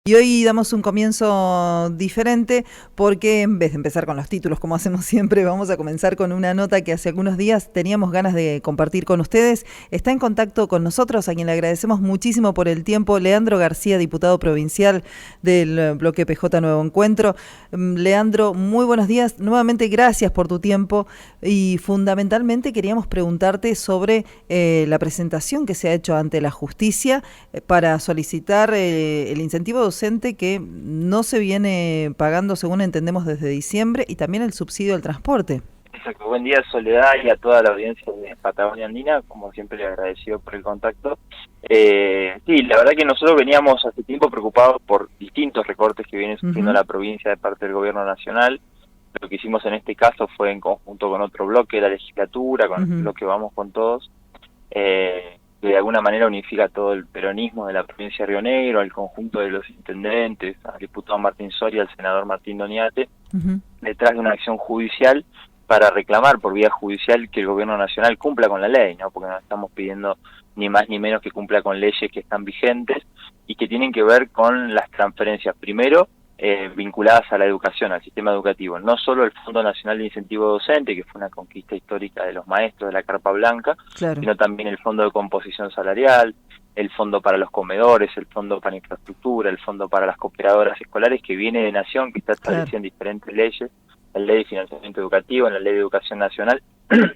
Y hoy damos un comienzo diferente porque en vez de empezar con los títulos como hacemos siempre, vamos a comenzar con una nota que hace algunos días teníamos ganas de compartir con ustedes. Está en contacto con nosotros, a quien le agradecemos muchísimo por el tiempo, Leandro García, diputado provincial del bloque PJ Nuevo Encuentro. Leandro, muy buenos días. Nuevamente gracias por tu tiempo y fundamentalmente queríamos preguntarte sobre la presentación que se ha hecho ante la justicia para solicitar el incentivo docente que no se viene pagando, según entendemos, desde diciembre, y también el subsidio al transporte. Exacto. Buen día, Soledad, y a toda la audiencia de Patagonia Andina, como siempre agradecido por el contacto. Sí, la verdad que nosotros veníamos hace tiempo preocupados por distintos recortes que viene sufriendo la provincia de parte del gobierno nacional. Lo que hicimos en este caso fue en conjunto con otro bloque de la legislatura, con el bloque Vamos con Todos, que de alguna manera unifica todo el peronismo de la provincia de Río Negro, al conjunto de los intendentes, al diputado Martín Soria, al senador Martín Doniate, detrás de una acción judicial para reclamar por vía judicial que el gobierno nacional cumpla con la ley, ¿no? Porque no estamos pidiendo ni más ni menos que cumpla con leyes que están vigentes y que tienen que ver con las transferencias, primero, vinculadas a la educación, al sistema educativo, no solo el Fondo Nacional de Incentivo Docente, que fue una conquista histórica de los maestros de la Carpa Blanca, sino también el Fondo de Composición Salarial, el Fondo para los Comedores, el Fondo para Infraestructura, el Fondo para las Cooperadoras Escolares, que viene de Nación, que está establecido en diferentes leyes, la Ley de Financiamiento Educativo, en la Ley de Educación Nacional,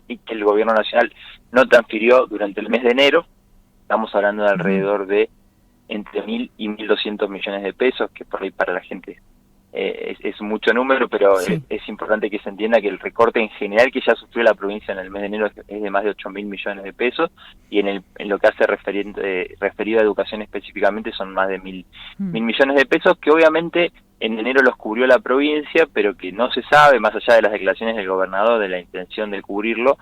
y que el Gobierno Nacional no transfirió durante el mes de enero. Estamos hablando de alrededor de entre 1.000 y 1.200 millones de pesos, que por ahí para la gente es mucho número, pero es importante que se entienda que el recorte en general que ya sufrió la provincia en el mes de enero es de más de 8.000 millones de pesos, y en lo que hace referido a educación específicamente son más de 1.000 millones de pesos, que obviamente en enero los cubrió la provincia, pero que no se sabe, más allá de las declaraciones del gobernador de la intención de cubrirlo,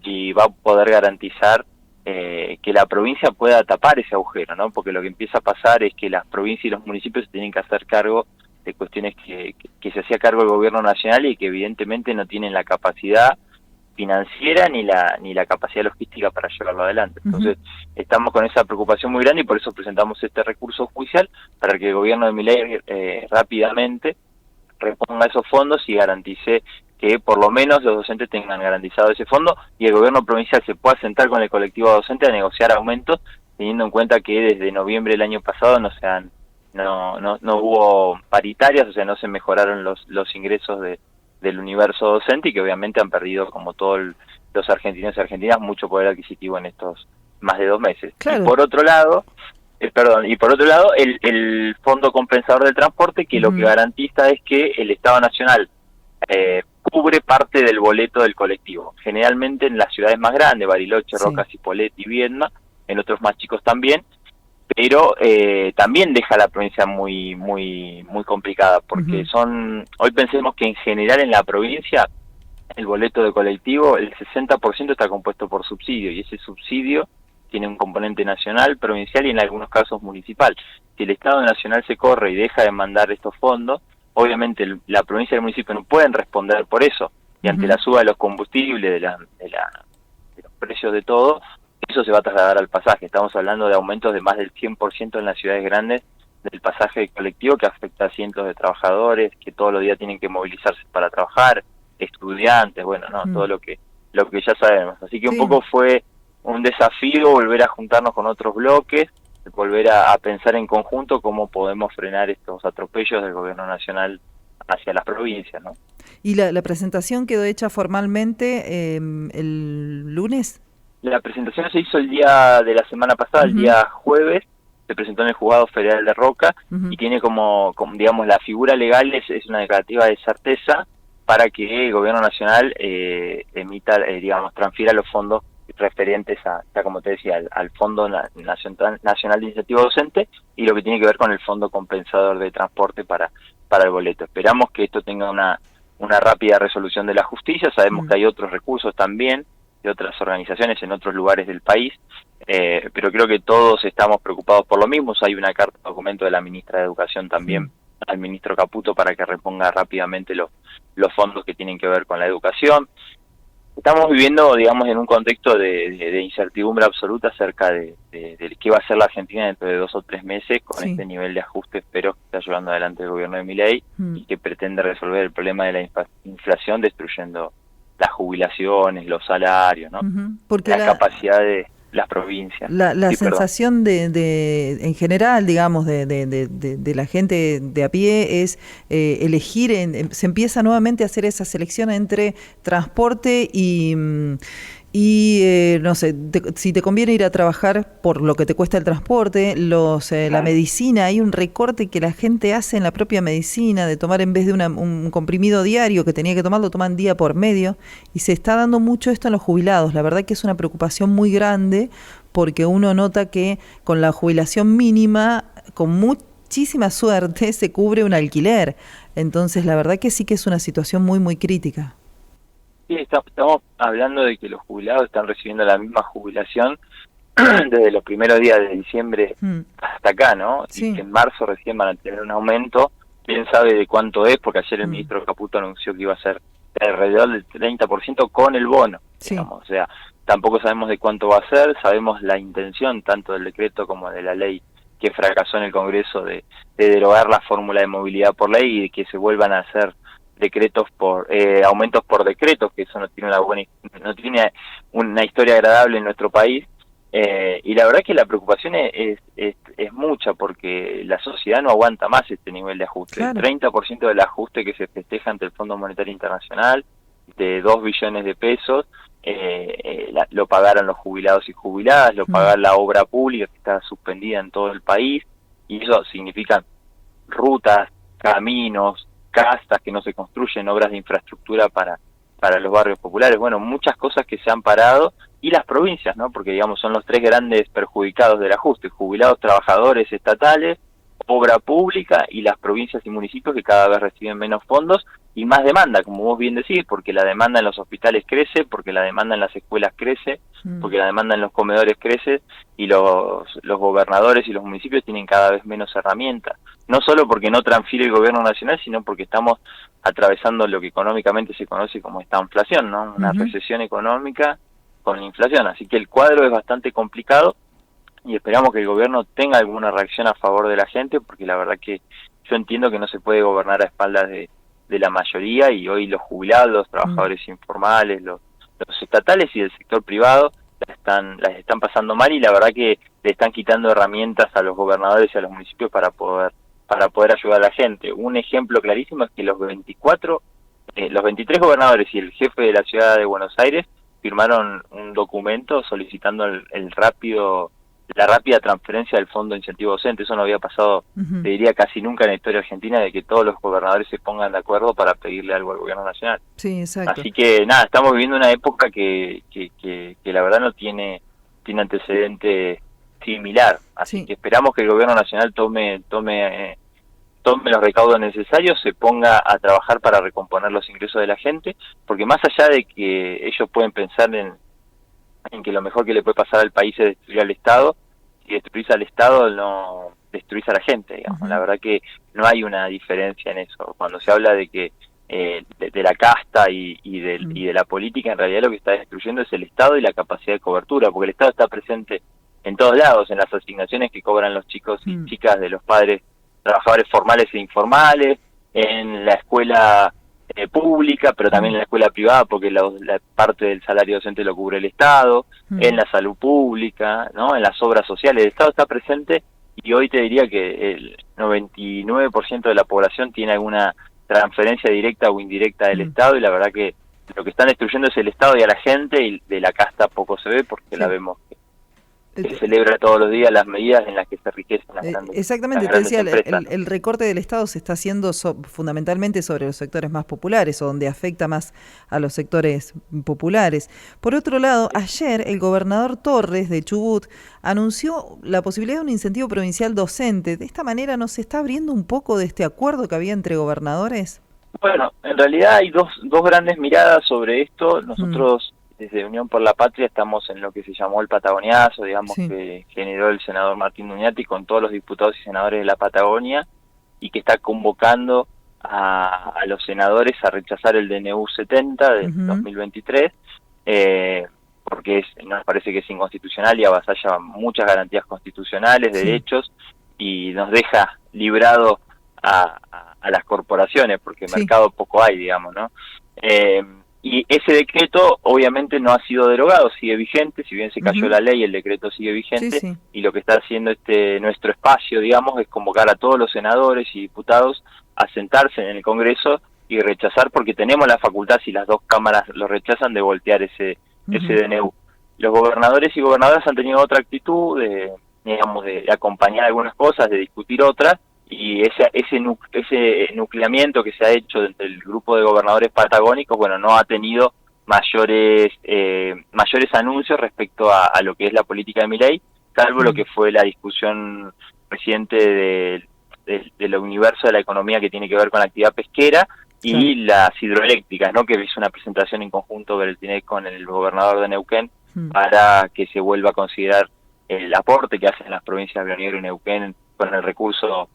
y va a poder garantizar que la provincia pueda tapar ese agujero, ¿no? Porque lo que empieza a pasar es que las provincias y los municipios se tienen que hacer cargo de cuestiones que se hacía cargo el gobierno nacional y que evidentemente no tienen la capacidad financiera ni la capacidad logística para llevarlo adelante. Entonces estamos con esa preocupación muy grande y por eso presentamos este recurso judicial para que el gobierno de Milei rápidamente reponga esos fondos y garantice que por lo menos los docentes tengan garantizado ese fondo y el gobierno provincial se pueda sentar con el colectivo docente a negociar aumentos, teniendo en cuenta que desde noviembre del año pasado no hubo paritarias, o sea, no se mejoraron los ingresos del universo docente y que obviamente han perdido, como todos los argentinos y argentinas, mucho poder adquisitivo en estos más de 2 meses. Y por otro lado, el Fondo Compensador del Transporte, que lo que garantiza es que el Estado Nacional cubre parte del boleto del colectivo, generalmente en las ciudades más grandes, Bariloche, Roca, Cipolletti y Viedma, en otros más chicos también, pero también deja a la provincia muy complicada, porque hoy pensemos que en general en la provincia el boleto de colectivo, el 60% está compuesto por subsidio, y ese subsidio tiene un componente nacional, provincial y en algunos casos municipal. Si el Estado Nacional se corre y deja de mandar estos fondos, obviamente la provincia y el municipio no pueden responder por eso, y ante la suba de los combustibles, de los precios de todo, eso se va a trasladar al pasaje. Estamos hablando de aumentos de más del 100% en las ciudades grandes del pasaje colectivo, que afecta a cientos de trabajadores que todos los días tienen que movilizarse para trabajar, estudiantes, todo lo que ya sabemos. Así que un poco fue un desafío volver a juntarnos con otros bloques, volver a pensar en conjunto cómo podemos frenar estos atropellos del gobierno nacional hacia las provincias, ¿no? ¿Y la presentación quedó hecha formalmente el lunes? La presentación se hizo el día de la semana pasada, el día jueves, se presentó en el Juzgado Federal de Roca y tiene como digamos, la figura legal es una declarativa de certeza para que el gobierno nacional emita, transfiera los fondos referentes como te decía, al Fondo Nacional de Incentivo Docente y lo que tiene que ver con el Fondo Compensador de Transporte para el boleto. Esperamos que esto tenga una rápida resolución de la justicia. Sabemos que hay otros recursos también de otras organizaciones en otros lugares del país, pero creo que todos estamos preocupados por lo mismo. Hay una carta documento de la ministra de Educación también al ministro Caputo para que reponga rápidamente los fondos que tienen que ver con la educación. Estamos viviendo, digamos, en un contexto de incertidumbre absoluta acerca de qué va a hacer la Argentina dentro de 2 o 3 meses con este nivel de ajuste. Espero que se llevando adelante el gobierno de Milei y que pretende resolver el problema de la inflación destruyendo las jubilaciones, los salarios, ¿no? Porque la capacidad de las provincias. La Sí, sensación en general, digamos, de la gente de a pie es elegir, se empieza nuevamente a hacer esa selección entre transporte y no sé, si te conviene ir a trabajar por lo que te cuesta el transporte, la medicina, hay un recorte que la gente hace en la propia medicina, de tomar en vez de un comprimido diario que tenía que tomar, lo toman día por medio, y se está dando mucho esto en los jubilados. La verdad que es una preocupación muy grande, porque uno nota que con la jubilación mínima, con muchísima suerte, se cubre un alquiler. Entonces, la verdad que sí que es una situación muy, muy crítica. Sí, estamos hablando de que los jubilados están recibiendo la misma jubilación desde los primeros días de diciembre hasta acá, ¿no? Sí. Y que en marzo recién van a tener un aumento. ¿Quién sabe de cuánto es? Porque ayer el ministro Caputo anunció que iba a ser alrededor del 30% con el bono. Sí. Digamos. O sea, tampoco sabemos de cuánto va a ser, sabemos la intención tanto del decreto como de la ley que fracasó en el Congreso de derogar la fórmula de movilidad por ley y de que se vuelvan a hacer decretos por aumentos por decretos, que eso no tiene una historia agradable en nuestro país, y la verdad que la preocupación es mucha, porque la sociedad no aguanta más este nivel de ajuste. Claro. El 30% del ajuste que se festeja ante el Fondo Monetario Internacional de 2 billones de pesos lo pagaron los jubilados y jubiladas, lo pagaron la obra pública que está suspendida en todo el país, y eso significa rutas, caminos, casas que no se construyen, obras de infraestructura para los barrios populares, bueno, muchas cosas que se han parado, y las provincias, ¿no? Porque digamos son los tres grandes perjudicados del ajuste: jubilados, trabajadores estatales, obra pública, y las provincias y municipios, que cada vez reciben menos fondos y más demanda, como vos bien decís, porque la demanda en los hospitales crece, porque la demanda en las escuelas crece, porque la demanda en los comedores crece, y los gobernadores y los municipios tienen cada vez menos herramientas, no solo porque no transfiere el gobierno nacional, sino porque estamos atravesando lo que económicamente se conoce como esta inflación, ¿no? Una recesión económica con inflación, así que el cuadro es bastante complicado, y esperamos que el gobierno tenga alguna reacción a favor de la gente, porque la verdad que yo entiendo que no se puede gobernar a espaldas de la mayoría, y hoy los jubilados, los trabajadores informales, los estatales y el sector privado las están pasando mal, y la verdad que le están quitando herramientas a los gobernadores y a los municipios para poder ayudar a la gente. Un ejemplo clarísimo es que los 23 gobernadores y el jefe de la ciudad de Buenos Aires firmaron un documento solicitando la rápida transferencia del Fondo de Incentivo Docente. Eso no había pasado, te diría, casi nunca en la historia argentina, de que todos los gobernadores se pongan de acuerdo para pedirle algo al gobierno nacional. Sí, exacto. Así que nada, estamos viviendo una época que la verdad no tiene antecedente similar. Así que esperamos que el gobierno nacional tome los recaudos necesarios, se ponga a trabajar para recomponer los ingresos de la gente, porque más allá de que ellos pueden pensar en que lo mejor que le puede pasar al país es destruir al Estado, si destruís al Estado no destruís a la gente, digamos. La verdad que no hay una diferencia en eso. Cuando se habla de que de la casta y de la política, en realidad lo que está destruyendo es el Estado y la capacidad de cobertura, porque el Estado está presente en todos lados, en las asignaciones que cobran los chicos y chicas de los padres trabajadores formales e informales, en la escuela pública, pero también en la escuela privada, porque la parte del salario docente lo cubre el Estado, en la salud pública, ¿no? En las obras sociales. El Estado está presente, y hoy te diría que el 99% de la población tiene alguna transferencia directa o indirecta del Estado, y la verdad que lo que están destruyendo es el Estado y a la gente, y de la casta poco se ve, porque la vemos que celebra todos los días las medidas en las que se enriquecen las grandes. Exactamente, te decía, el recorte del Estado se está haciendo fundamentalmente sobre los sectores más populares, o donde afecta más a los sectores populares. Por otro lado, ayer el gobernador Torres de Chubut anunció la posibilidad de un incentivo provincial docente. ¿De esta manera nos está abriendo un poco de este acuerdo que había entre gobernadores? Bueno, en realidad hay dos grandes miradas sobre esto. Nosotros desde Unión por la Patria estamos en lo que se llamó el Patagoniazo, digamos, que generó el senador Martín Duñati con todos los diputados y senadores de la Patagonia, y que está convocando a los senadores a rechazar el DNU 70 de 2023, porque nos parece que es inconstitucional y avasalla muchas garantías constitucionales, derechos, y nos deja librado a las corporaciones, porque Sí. mercado poco hay, digamos, ¿no? Y ese decreto obviamente no ha sido derogado, sigue vigente, si bien se cayó Ujú. la ley, el decreto sigue Sí, vigente, sí. y lo que está haciendo nuestro espacio, digamos, es convocar a todos los senadores y diputados a sentarse en el Congreso y rechazar, porque tenemos la facultad, si las dos cámaras lo rechazan, de voltear ese Ujú. DNU. Los gobernadores y gobernadoras han tenido otra actitud, digamos, de acompañar algunas cosas, de discutir otras, y ese nucleamiento que se ha hecho entre el grupo de gobernadores patagónicos, bueno, no ha tenido mayores anuncios respecto a lo que es la política de Milei, salvo lo que fue la discusión reciente del universo de la economía que tiene que ver con la actividad pesquera Claro. y las hidroeléctricas, ¿no? Que hizo una presentación en conjunto Beretinek con el gobernador de Neuquén Mm. para que se vuelva a considerar el aporte que hacen las provincias de Río Negro y Neuquén con el recurso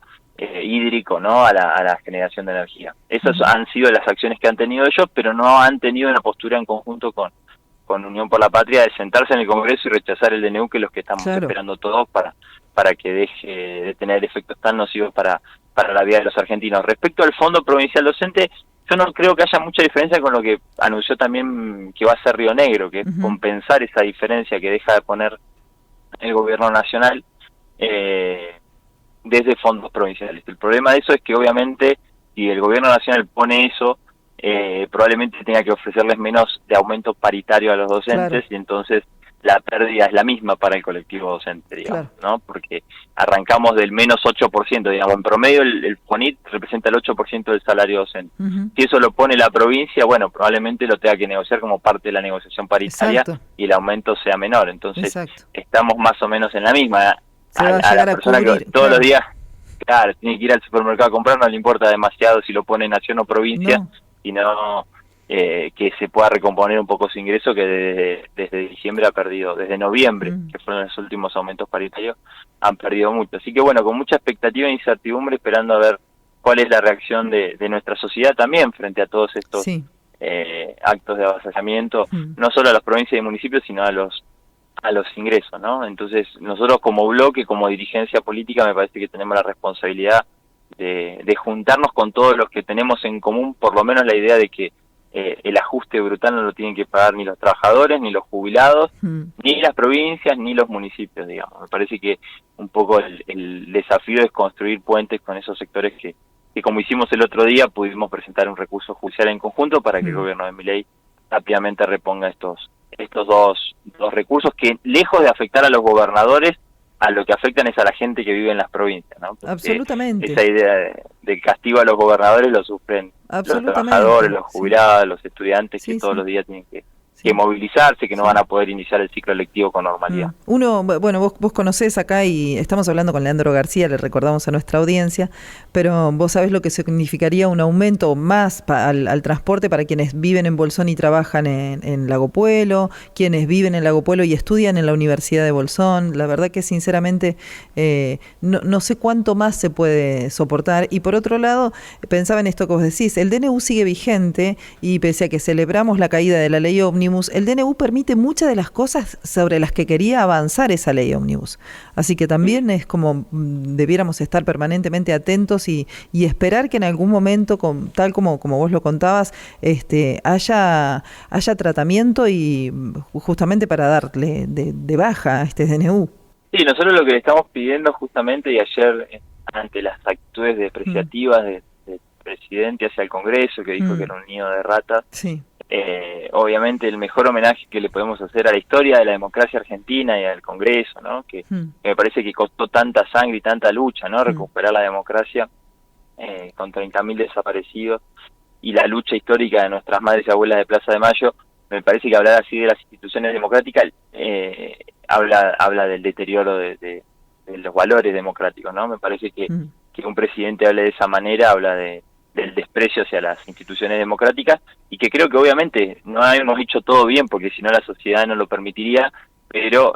hídrico, ¿no? A la generación de energía. Esas Ujú. han sido las acciones que han tenido ellos, pero no han tenido una postura en conjunto con Unión por la Patria de sentarse en el Congreso y rechazar el DNU, que es lo que estamos Claro. esperando todos para que deje de tener efectos tan nocivos para la vida de los argentinos. Respecto al Fondo Provincial Docente, yo no creo que haya mucha diferencia con lo que anunció también que va a hacer Río Negro, que es Ujú. compensar esa diferencia que deja de poner el gobierno nacional desde fondos provinciales. El problema de eso es que obviamente si el gobierno nacional pone eso, probablemente tenga que ofrecerles menos de aumento paritario a los Claro. docentes, y entonces la pérdida es la misma para el colectivo docente, digamos, Claro. ¿no? Porque arrancamos del menos 8%, digamos, en promedio el FONIT representa el 8% del salario docente. Ujú. Si eso lo pone la provincia, bueno, probablemente lo tenga que negociar como parte de la negociación paritaria Exacto. y el aumento sea menor. Entonces, Exacto. estamos más o menos en la misma. Se va a A la llegar a persona que cubrir. todos los Claro. días, claro, tiene que ir al supermercado a comprar, no le importa demasiado si lo pone nación o provincia, No. sino que se pueda recomponer un poco su ingreso, que desde diciembre ha perdido, desde noviembre, Mm. que fueron los últimos aumentos paritarios, han perdido mucho. Así que bueno, con mucha expectativa e incertidumbre, esperando a ver cuál es la reacción de nuestra sociedad también frente a todos estos Sí. actos de avasallamiento, Mm. no solo a las provincias y municipios, sino a los ingresos, ¿no? Entonces, nosotros como bloque, como dirigencia política, me parece que tenemos la responsabilidad de juntarnos con todos los que tenemos en común, por lo menos la idea de que el ajuste brutal no lo tienen que pagar ni los trabajadores, ni los jubilados, Mm. ni las provincias, ni los municipios, digamos. Me parece que un poco el desafío es construir puentes con esos sectores que como hicimos el otro día, pudimos presentar un recurso judicial en conjunto para que el Mm. gobierno de Milei rápidamente reponga estos dos recursos que, lejos de afectar a los gobernadores, a lo que afectan es a la gente que vive en las provincias, ¿no? Porque esa Absolutamente. idea de castigo a los gobernadores lo sufren los trabajadores, Absolutamente. los Sí. jubilados, los estudiantes, que Sí, todos sí. los días tienen que Sí. movilizarse, que no van Sí. a poder iniciar el ciclo lectivo con normalidad. Bueno, vos conocés acá y estamos hablando con Leandro García, le recordamos a nuestra audiencia, pero vos sabés lo que significaría un aumento más al transporte para quienes viven en Bolsón y trabajan en Lago Puelo, quienes viven en Lago Puelo y estudian en la Universidad de Bolsón. La verdad que sinceramente no sé cuánto más se puede soportar. Y por otro lado, pensaba en esto que vos decís, el DNU sigue vigente y pese a que celebramos la caída de la ley ómnibus, el DNU permite muchas de las cosas sobre las que quería avanzar esa ley ómnibus. Así que también es como debiéramos estar permanentemente atentos y esperar que en algún momento, tal como vos lo contabas, haya tratamiento y justamente para darle de baja a este DNU. Sí, nosotros lo que le estamos pidiendo justamente, y ayer ante las actitudes despreciativas del presidente hacia el Congreso, que dijo que era un nido de ratas, Sí. Obviamente el mejor homenaje que le podemos hacer a la historia de la democracia argentina y al Congreso, ¿no? Que me parece que costó tanta sangre y tanta lucha, ¿no? Recuperar la democracia con 30.000 desaparecidos, y la lucha histórica de nuestras madres y abuelas de Plaza de Mayo. Me parece que hablar así de las instituciones democráticas habla del deterioro de los valores democráticos, ¿no? Me parece que un presidente hable de esa manera habla del desprecio hacia las instituciones democráticas, y que creo que obviamente no hemos hecho todo bien, porque si no la sociedad no lo permitiría, pero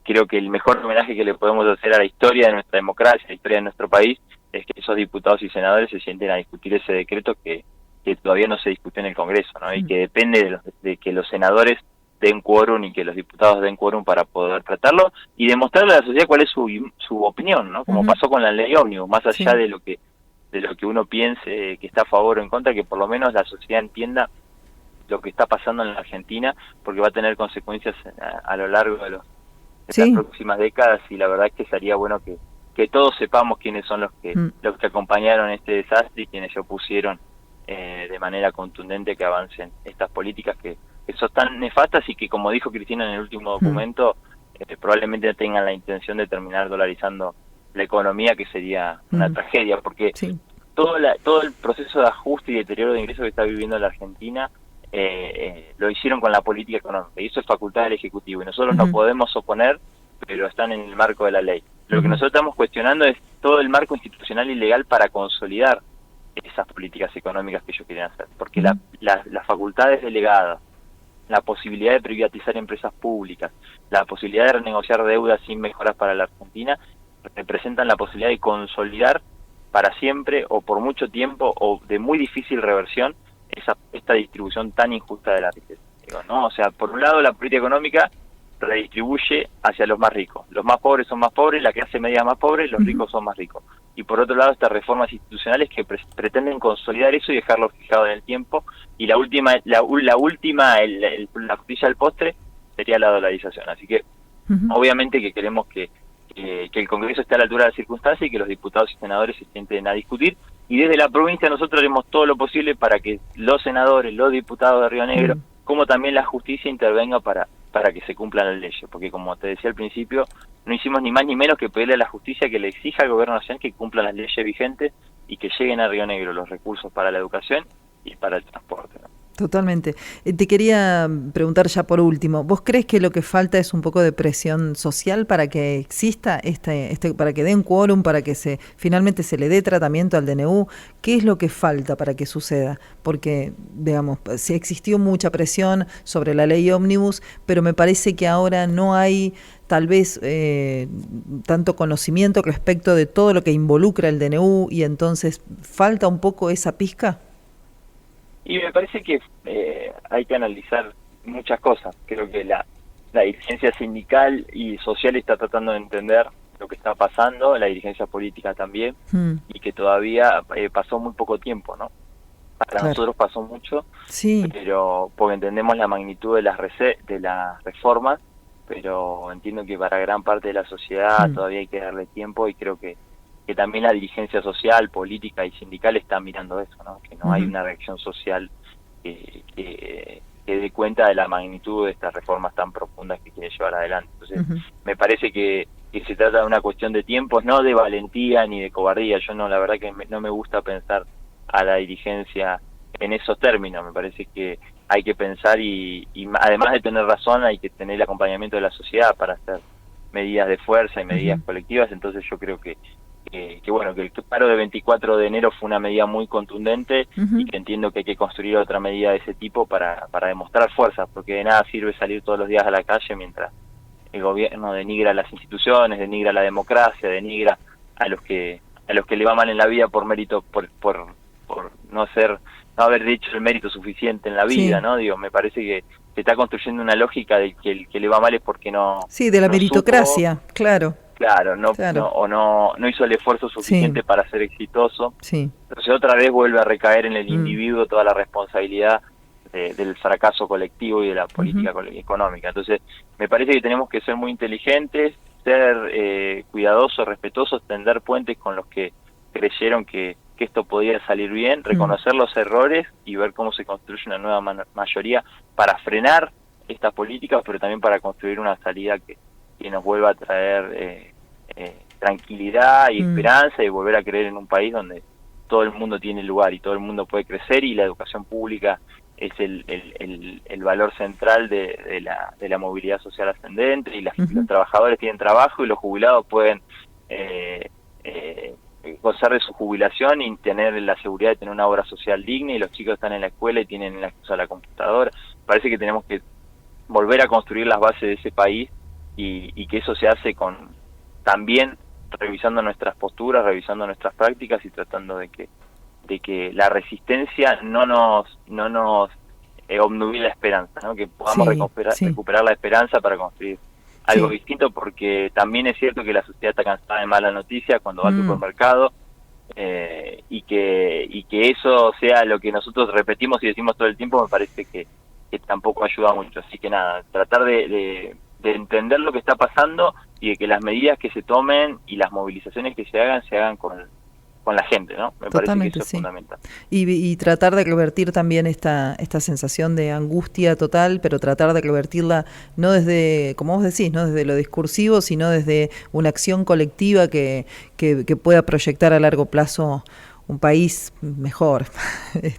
creo que el mejor homenaje que le podemos hacer a la historia de nuestra democracia, a la historia de nuestro país, es que esos diputados y senadores se sienten a discutir ese decreto que todavía no se discutió en el Congreso, ¿no? Y que depende de que los senadores den quórum y que los diputados den quórum para poder tratarlo y demostrarle a la sociedad cuál es su opinión, ¿no? Como pasó con la ley ómnibus, más allá de lo que de lo que uno piense que está a favor o en contra, que por lo menos la sociedad entienda lo que está pasando en la Argentina, porque va a tener consecuencias a lo largo de las próximas décadas, y la verdad es que sería bueno que todos sepamos quiénes son los que acompañaron este desastre y quienes se opusieron de manera contundente que avancen estas políticas que son tan nefastas y que, como dijo Cristina en el último documento, probablemente no tengan la intención de terminar dolarizando la economía, que sería una tragedia, porque todo el proceso de ajuste y deterioro de ingresos que está viviendo la Argentina lo hicieron con la política económica, y eso es facultad del Ejecutivo, y nosotros no podemos oponer, pero están en el marco de la ley. Lo que nosotros estamos cuestionando es todo el marco institucional y legal para consolidar esas políticas económicas que ellos quieren hacer, porque las facultades delegadas, la posibilidad de privatizar empresas públicas, la posibilidad de renegociar deudas sin mejoras para la Argentina, representan la posibilidad de consolidar para siempre o por mucho tiempo o de muy difícil reversión esta distribución tan injusta de la riqueza. ¿No? O sea, por un lado la política económica redistribuye hacia los más ricos. Los más pobres son más pobres, la clase media es más pobre, los ricos son más ricos. Y por otro lado, estas reformas institucionales que pretenden consolidar eso y dejarlo fijado en el tiempo. Y la última, la frutilla del postre sería la dolarización. Así que, obviamente que queremos que el Congreso esté a la altura de las circunstancias y que los diputados y senadores se sienten a discutir. Y desde la provincia nosotros haremos todo lo posible para que los senadores, los diputados de Río Negro, como también la justicia intervenga para que se cumplan las leyes, porque como te decía al principio, no hicimos ni más ni menos que pedirle a la justicia que le exija al gobierno nacional que cumplan las leyes vigentes y que lleguen a Río Negro los recursos para la educación y para el transporte, ¿no? Totalmente. Te quería preguntar ya por último, ¿vos crees que lo que falta es un poco de presión social para que exista para que den quórum, para que finalmente se le dé tratamiento al DNU? ¿Qué es lo que falta para que suceda? Porque, digamos, sí existió mucha presión sobre la ley ómnibus, pero me parece que ahora no hay tal vez tanto conocimiento respecto de todo lo que involucra el DNU, y entonces falta un poco esa pizca. Y me parece que hay que analizar muchas cosas. Creo que la dirigencia sindical y social está tratando de entender lo que está pasando, la dirigencia política también, y que todavía pasó muy poco tiempo, ¿no? Para nosotros pasó mucho, pero porque entendemos la magnitud de las reformas, pero entiendo que para gran parte de la sociedad todavía hay que darle tiempo, y creo que también la dirigencia social, política y sindical está mirando eso, ¿no? Que no hay una reacción social que dé cuenta de la magnitud de estas reformas tan profundas que quiere llevar adelante. Entonces, me parece que se trata de una cuestión de tiempos, no de valentía ni de cobardía. Yo no, la verdad que no me gusta pensar a la dirigencia en esos términos. Me parece que hay que pensar y además de tener razón, hay que tener el acompañamiento de la sociedad para hacer medidas de fuerza y medidas colectivas. Entonces yo creo que bueno, que el paro de 24 de enero fue una medida muy contundente, y que entiendo que hay que construir otra medida de ese tipo para demostrar fuerza, porque de nada sirve salir todos los días a la calle mientras el gobierno denigra las instituciones, denigra la democracia, denigra a los que le va mal en la vida por mérito, por no haber dicho el mérito suficiente en la vida, ¿no? Digo, me parece que se está construyendo una lógica de que el que le va mal es porque no... Sí, de la meritocracia, claro. Claro, no hizo el esfuerzo suficiente para ser exitoso. Entonces otra vez vuelve a recaer en el individuo toda la responsabilidad del fracaso colectivo y de la política económica. Entonces me parece que tenemos que ser muy inteligentes, ser cuidadosos, respetuosos, tender puentes con los que creyeron que esto podía salir bien, reconocer los errores y ver cómo se construye una nueva mayoría para frenar estas políticas, pero también para construir una salida que nos vuelva a traer tranquilidad y esperanza, y volver a creer en un país donde todo el mundo tiene lugar y todo el mundo puede crecer, y la educación pública es el valor central de la movilidad social ascendente, y los trabajadores tienen trabajo y los jubilados pueden gozar de su jubilación y tener la seguridad de tener una obra social digna, y los chicos están en la escuela y tienen el acceso a la computadora. Parece que tenemos que volver a construir las bases de ese país, y que eso se hace también revisando nuestras posturas, revisando nuestras prácticas, y tratando de que la resistencia no nos obnubile la esperanza, ¿no? Que podamos recuperar la esperanza para construir algo distinto, porque también es cierto que la sociedad está cansada de malas noticias. Cuando va al supermercado y que eso sea lo que nosotros repetimos y decimos todo el tiempo, me parece que tampoco ayuda mucho. Así que nada, tratar de entender lo que está pasando y de que las medidas que se tomen y las movilizaciones que se hagan con la gente, ¿no? Me parece que Totalmente, eso es sí. fundamental. Y tratar de revertir también esta sensación de angustia total, pero tratar de revertirla no desde, como vos decís, no desde lo discursivo, sino desde una acción colectiva que pueda proyectar a largo plazo un país mejor, en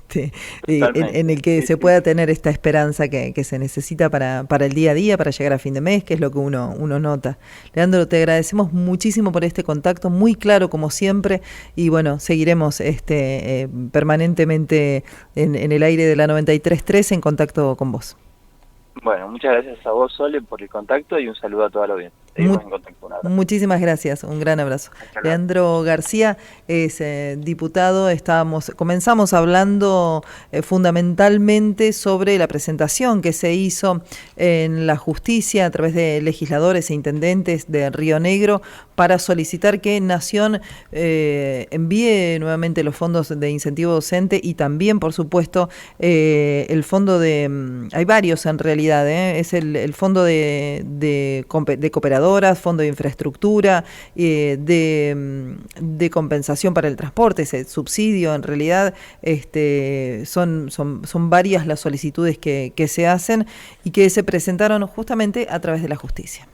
Totalmente. el que Sí, se sí. pueda tener esta esperanza que se necesita para el día a día, para llegar a fin de mes, que es lo que uno nota. Leandro, te agradecemos muchísimo por este contacto, muy claro como siempre, y bueno, seguiremos permanentemente en el aire de la 93.3 en contacto con vos. Bueno, muchas gracias a vos, Sole, por el contacto y un saludo a toda la audiencia. Mu Seguimos en contacto. Un abrazo. Muchísimas gracias, un gran abrazo. Hasta luego. Leandro García es diputado, comenzamos hablando fundamentalmente sobre la presentación que se hizo en la justicia a través de legisladores e intendentes de Río Negro para solicitar que Nación envíe nuevamente los fondos de incentivo docente y también, por supuesto, el fondo hay varios en realidad, es el fondo de cooperadores, fondo de infraestructura, de compensación para el transporte, ese subsidio en realidad, son varias las solicitudes que se hacen y que se presentaron justamente a través de la justicia.